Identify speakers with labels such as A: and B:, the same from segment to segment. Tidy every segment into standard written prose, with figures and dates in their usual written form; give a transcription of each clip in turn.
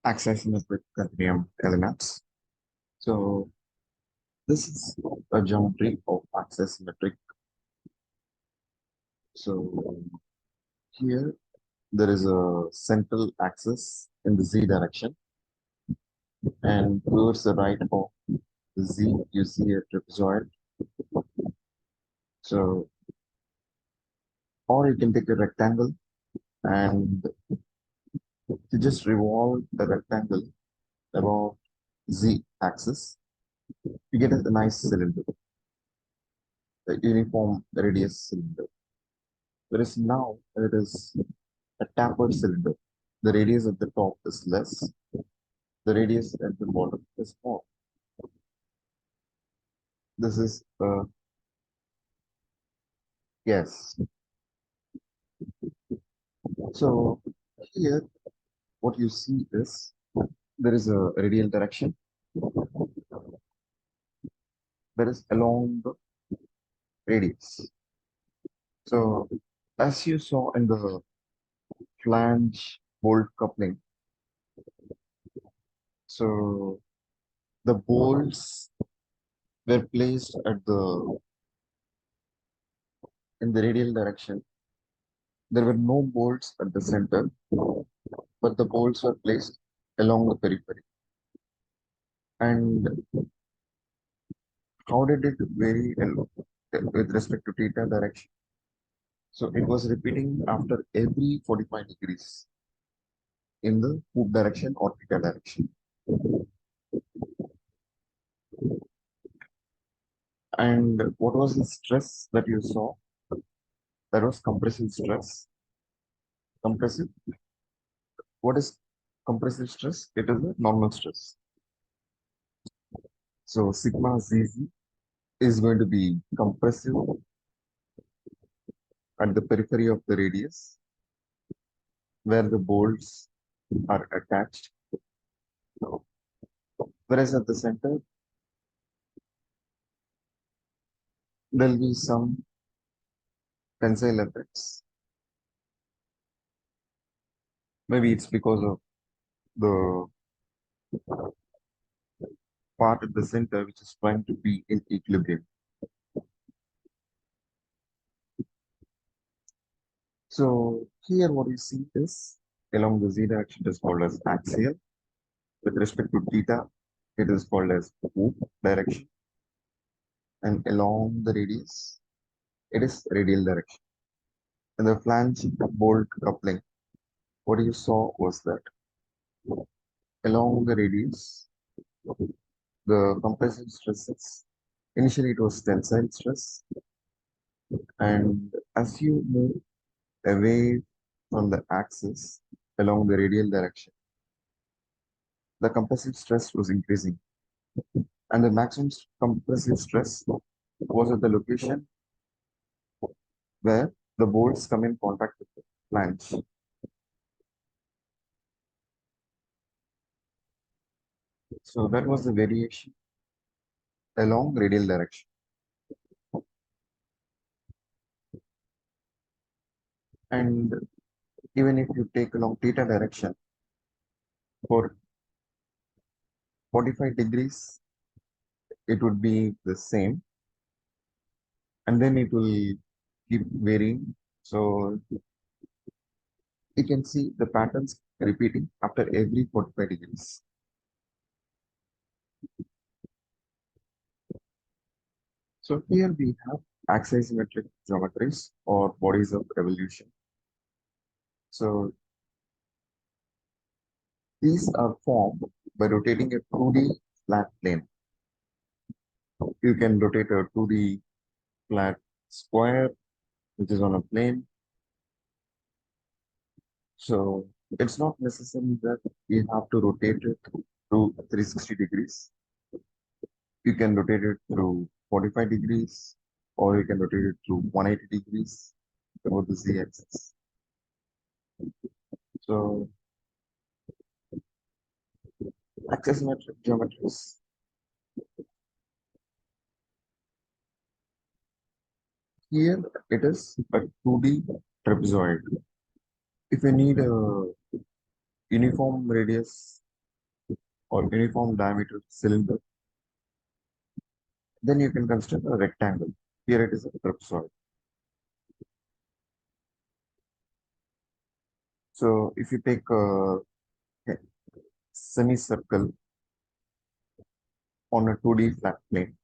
A: axisymmetric continuum elements. So this is a geometry of axisymmetric. So here there is a central axis in the z direction, and towards the right of the z you see a trapezoid. So, or you can take a rectangle and you just revolve the rectangle about z axis, you get a nice cylinder, a uniform radius cylinder. Whereas now it is a tapered cylinder. The radius at the top is less, the radius at the bottom is more. This is yes. So here what you see is there is a radial direction that is along the radius. So as you saw in the flange bolt coupling, so the bolts were placed at the in the radial direction. There were no bolts at the center, but the bolts were placed along the periphery. And how did it vary with respect to theta direction? So it was repeating after every 45 degrees in the hoop direction or theta direction. And what was the stress that you saw? That was compressive stress. Compressive. What is compressive stress? It is a normal stress. So sigma zz is going to be compressive at the periphery of the radius where the bolts are attached. Whereas at the center, there'll be some tensile effects. Maybe it's because of the part at the center which is trying to be in equilibrium. So here what you see is along the z direction it is called as axial. With respect to theta, it is called as hoop direction. And along the radius, it is radial direction. In the flange bolt coupling, what you saw was that along the radius, the compressive stresses, initially it was tensile stress, and as you move away from the axis along the radial direction, the compressive stress was increasing, and the maximum compressive stress was at the location where the bolts come in contact with the flange. So that was the variation along radial direction. And even if you take along theta direction for 45 degrees, it would be the same. And then it will keep varying. So you can see the patterns repeating after every 45 degrees. So here we have axisymmetric geometries or bodies of revolution. So these are formed by rotating a 2D flat plane. You can rotate a 2D flat square, which is on a plane. So it's not necessary that you have to rotate it through 360 degrees. You can rotate it through 45 degrees, or you can rotate it through 180 degrees about the z-axis. So axisymmetric geometries. Here it is a 2D trapezoid. If you need a uniform radius or uniform diameter cylinder, then you can consider a rectangle. Here it is a trapezoid. So if you take a semicircle on a 2D flat plane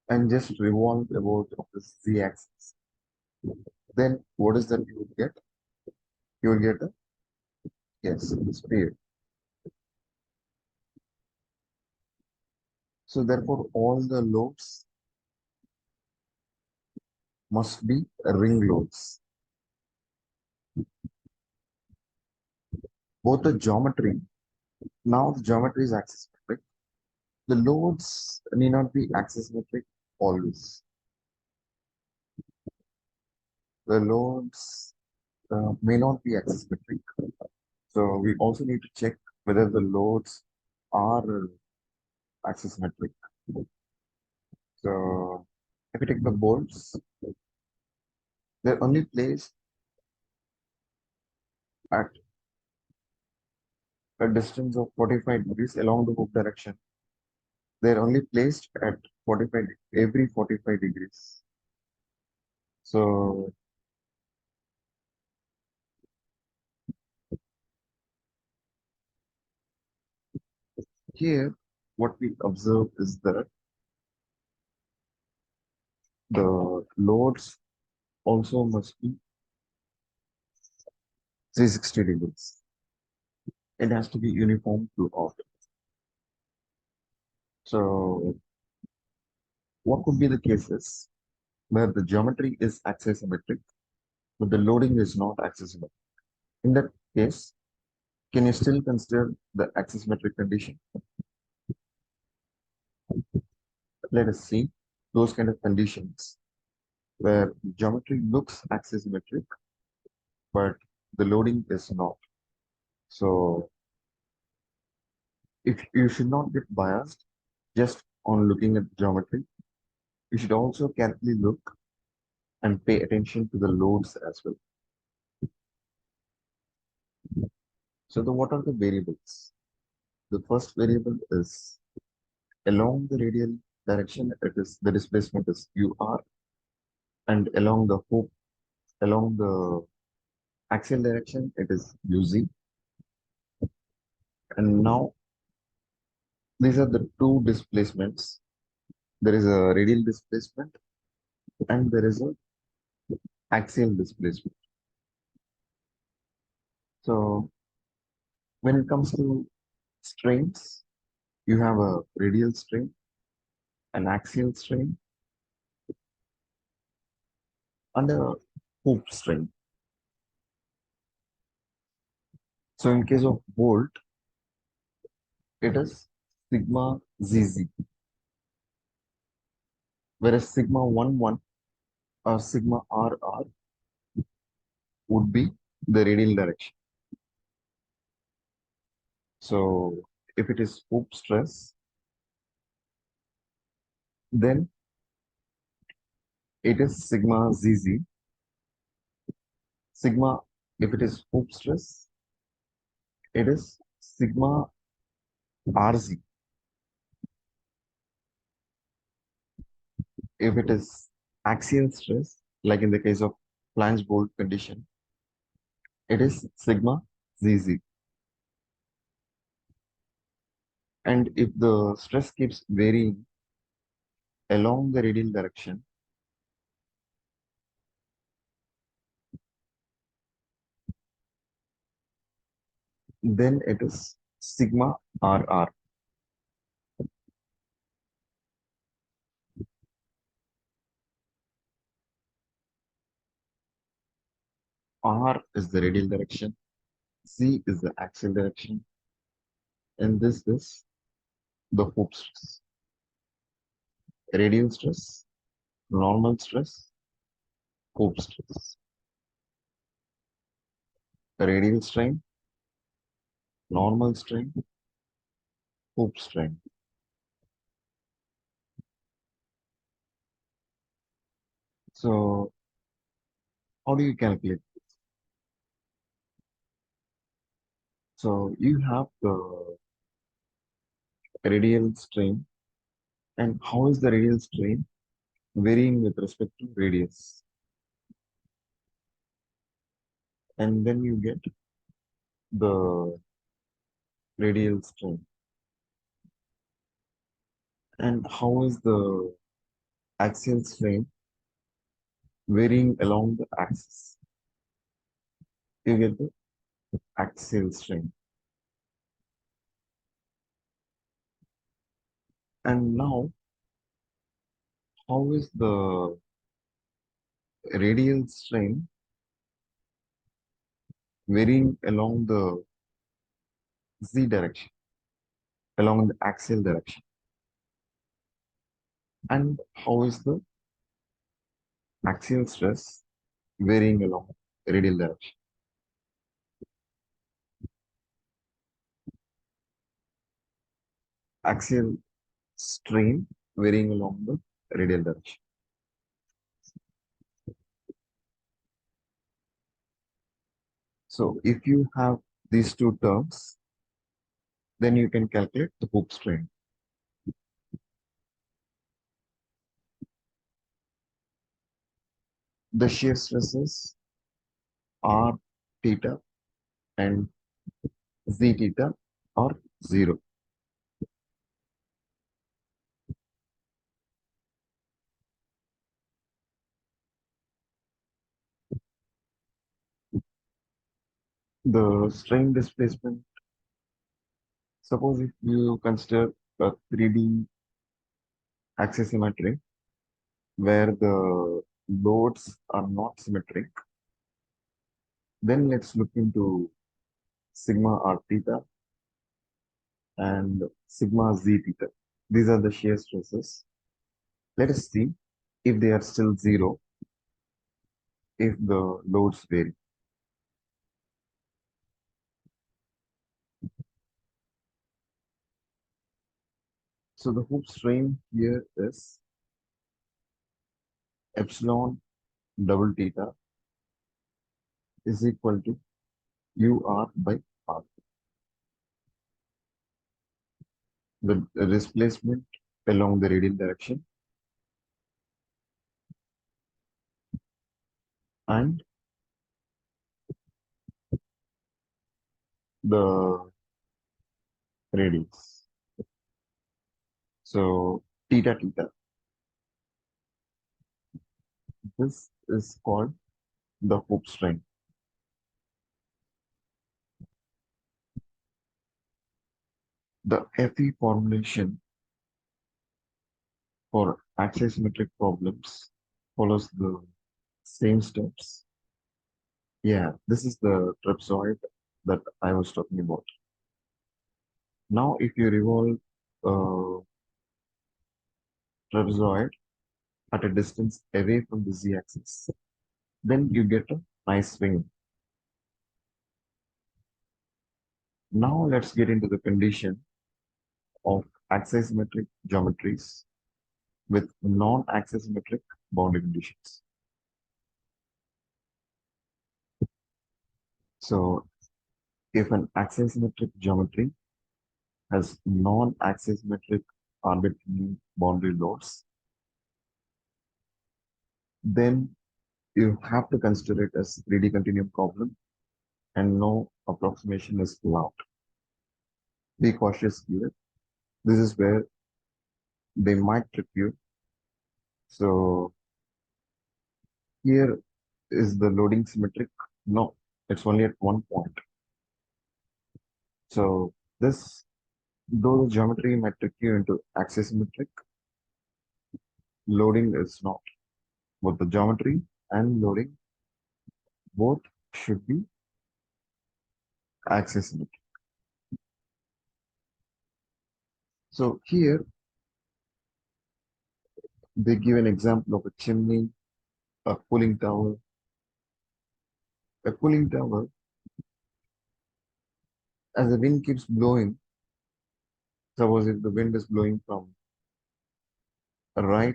A: and just revolve about the z-axis, then what is that you will get? You will get a, yes, sphere. So therefore, all the loads must be ring loads. Both the geometry, now the geometry is axisymmetric. The loads need not be axisymmetric always. The loads may not be axisymmetric. So we also need to check whether the loads are axisymmetric. So if you take the bolts, they're only placed at a distance of 45 degrees along the hook direction. They're only placed at 45 every 45 degrees. So here, what we observe is that the loads also must be 360 degrees. It has to be uniform throughout. So what could be the cases where the geometry is axisymmetric, but the loading is not axisymmetric? In that case, can you still consider the axisymmetric condition? Let us see those kind of conditions where geometry looks axisymmetric, but the loading is not. So if you should not get biased just on looking at geometry, you should also carefully look and pay attention to the loads as well. So what are the variables? The first variable is along the radial direction, it is the displacement is UR, and along the axial direction, it is UZ. And now these are the two displacements. There is a radial displacement and there is a axial displacement. So when it comes to strains, you have a radial strain, an axial strain, and a hoop strain. So in case of bolt, it is sigma ZZ, whereas sigma 11 or sigma RR would be the radial direction. So if it is hoop stress, then it is sigma ZZ. Sigma, if it is hoop stress, it is sigma RZ. If it is axial stress, like in the case of flange bolt condition, it is sigma ZZ. And if the stress keeps varying along the radial direction, then it is sigma RR. R is the radial direction, Z is the axial direction, and this is the hoop stress. Radial stress, normal stress, hoop stress. Radial strain, normal strain, hoop strain. So how do you calculate? So you have the radial strain, and how is the radial strain varying with respect to radius. And then you get the radial strain. And how is the axial strain varying along the axis? You get the axial strain. And now, how is the radial strain varying along the z direction, along the axial direction? And how is the axial stress varying along radial direction? Axial strain varying along the radial direction. So if you have these two terms, then you can calculate the hoop strain. The shear stresses r theta and z theta are 0. The strain displacement, suppose if you consider a 3D axisymmetry where the loads are not symmetric, then let's look into sigma r theta and sigma z theta. These are the shear stresses. Let us see if they are still 0 if the loads vary. So the hoop strain here is epsilon double theta is equal to ur by r. The displacement along the radial direction and the radius. So theta theta. This is called the hoop strain. The FE formulation for axisymmetric problems follows the same steps. Yeah, this is the trapezoid that I was talking about. Now, if you revolve a trapezoid at a distance away from the z-axis, then you get a nice swing. Now, let's get into the condition of axisymmetric geometries with non-axisymmetric boundary conditions. So, if an axisymmetric geometry has non-axisymmetric arbitrary boundary loads, then you have to consider it as 3D continuum problem and no approximation is allowed. Be cautious here. This is where they might trip you. So here is the loading symmetric. No, it's only at one point. So this, though the geometry might trick you into axisymmetric, loading is not. Both the geometry and loading both should be axisymmetric. So here they give an example of a chimney, a cooling tower. A cooling tower, as the wind keeps blowing, suppose if the wind is blowing from right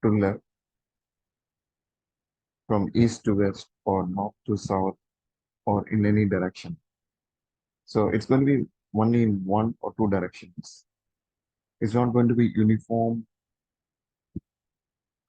A: to left, from east to west, or north to south, or in any direction. So it's going to be only in one or two directions. It's not going to be uniform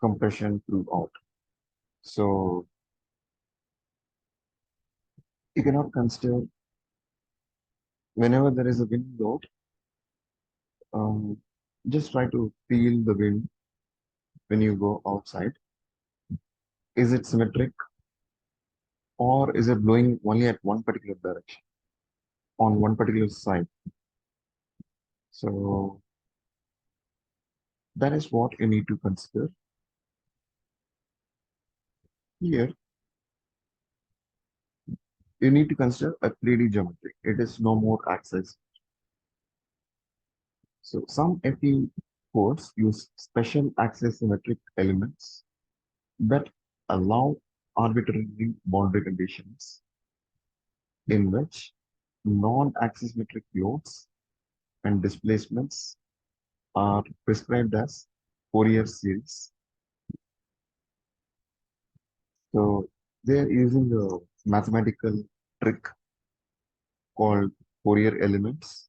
A: compression throughout. So you cannot consider whenever there is a wind load, um, just try to feel the wind when you go outside. Is it symmetric or is it blowing only at one particular direction on one particular side? So that is what you need to consider. Here, you need to consider a 3D geometry. It is no more axis. So some FE codes use special axis symmetric elements that allow arbitrary boundary conditions in which non-axis metric loads and displacements are prescribed as Fourier series. So they are using a mathematical trick called Fourier elements.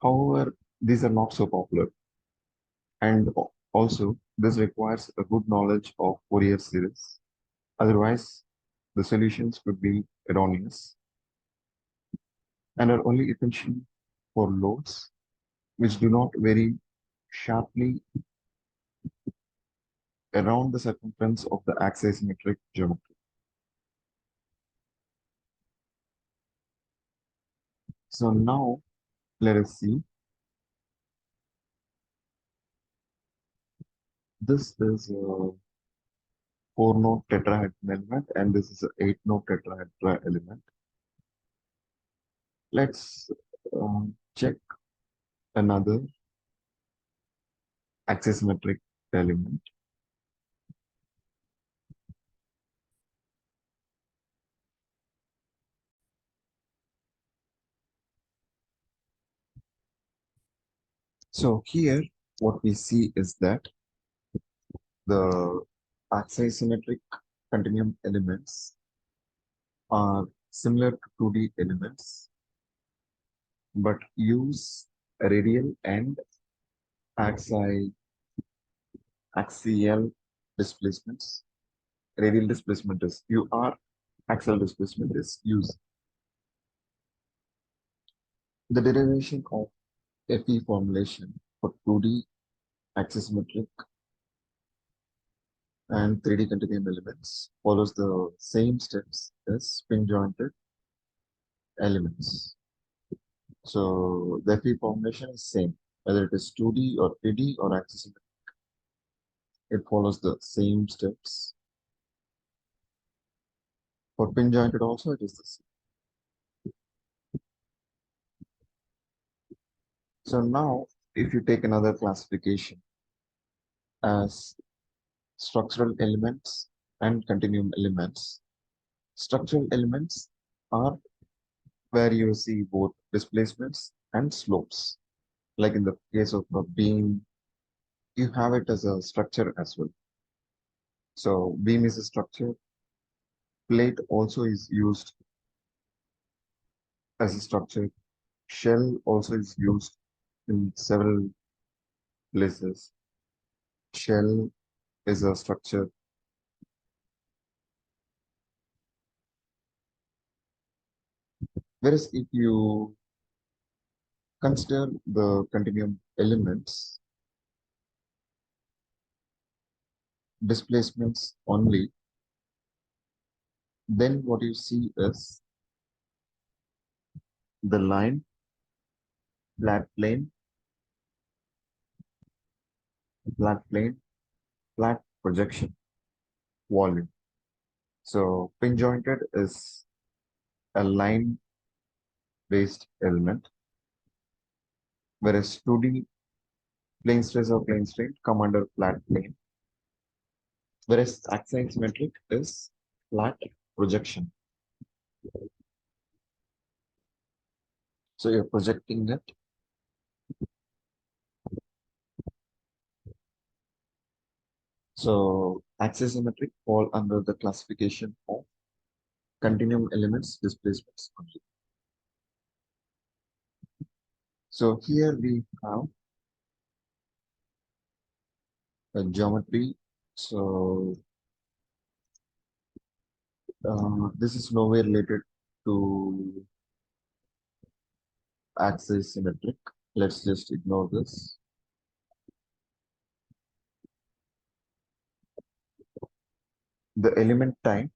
A: However, these are not so popular. And also, this requires a good knowledge of Fourier series. Otherwise, the solutions could be erroneous and are only essential for loads which do not vary sharply around the circumference of the axisymmetric geometry. So now let us see. This is a 4-node tetrahedron element and this is an 8-node tetrahedron element. Let's check another axisymmetric element. So here what we see is that the axisymmetric continuum elements are similar to 2D elements but use radial and axial displacements. Radial displacement is UR, axial displacement is US. The derivation of FE formulation for 2D axisymmetric and 3D continuum elements follows the same steps as spin jointed elements. So the FE formulation is same, whether it is 2D or 3D or axisymmetric. It follows the same steps. For pin jointed also it is the same. So now if you take another classification as structural elements and continuum elements, structural elements are where you see both displacements and slopes. Like in the case of a beam, you have it as a structure as well. So beam is a structure. Plate also is used as a structure. Shell also is used in several places. Shell is a structure. Whereas if you consider the continuum elements, displacements only, then what you see is the line, flat plane, flat plane, flat projection, volume. So pin jointed is a line based element, whereas 2D plane stress or plane strain come under flat plane, whereas axisymmetric is flat projection. So you're projecting it. So axisymmetric fall under the classification of continuum elements displacements only. So here we have a geometry. So this is nowhere related to axis symmetric. Let's just ignore this. The element time.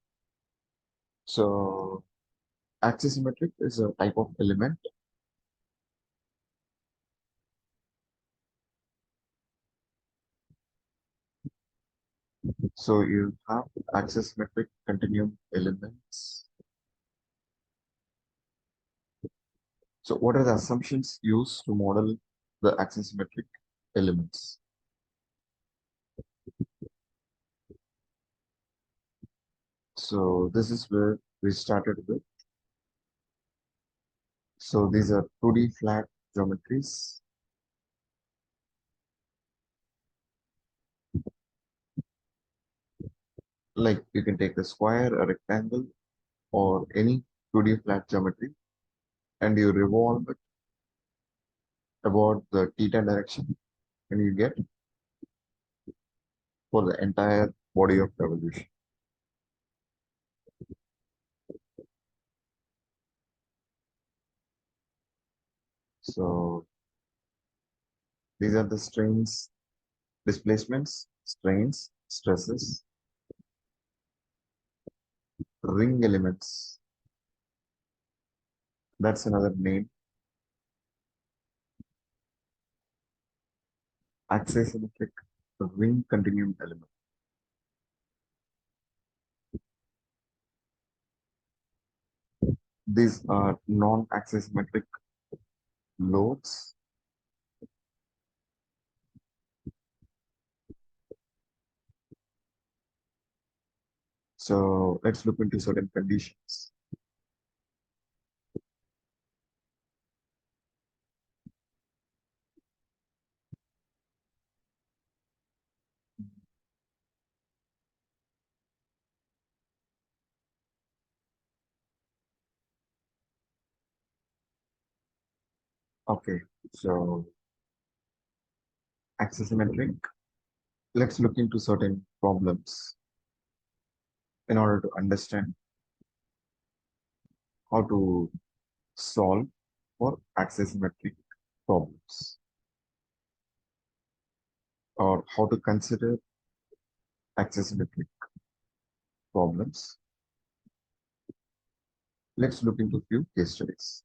A: So axis symmetric is a type of element. So you have axis symmetric continuum elements. So what are the assumptions used to model the axisymmetric elements? So this is where we started with. So these are 2D flat geometries. Like you can take a square, a rectangle, or any 2D flat geometry, and you revolve it about the theta direction, and you get for the entire body of revolution. So these are the strains, displacements, strains, stresses, ring elements. That's another name. Axisymmetric ring continuum element. These are non-axisymmetric loads. So let's look into certain conditions. Okay, so axisymmetric. Let's look into certain problems in order to understand how to solve for axisymmetric problems or how to consider axisymmetric problems. Let's look into a few case studies.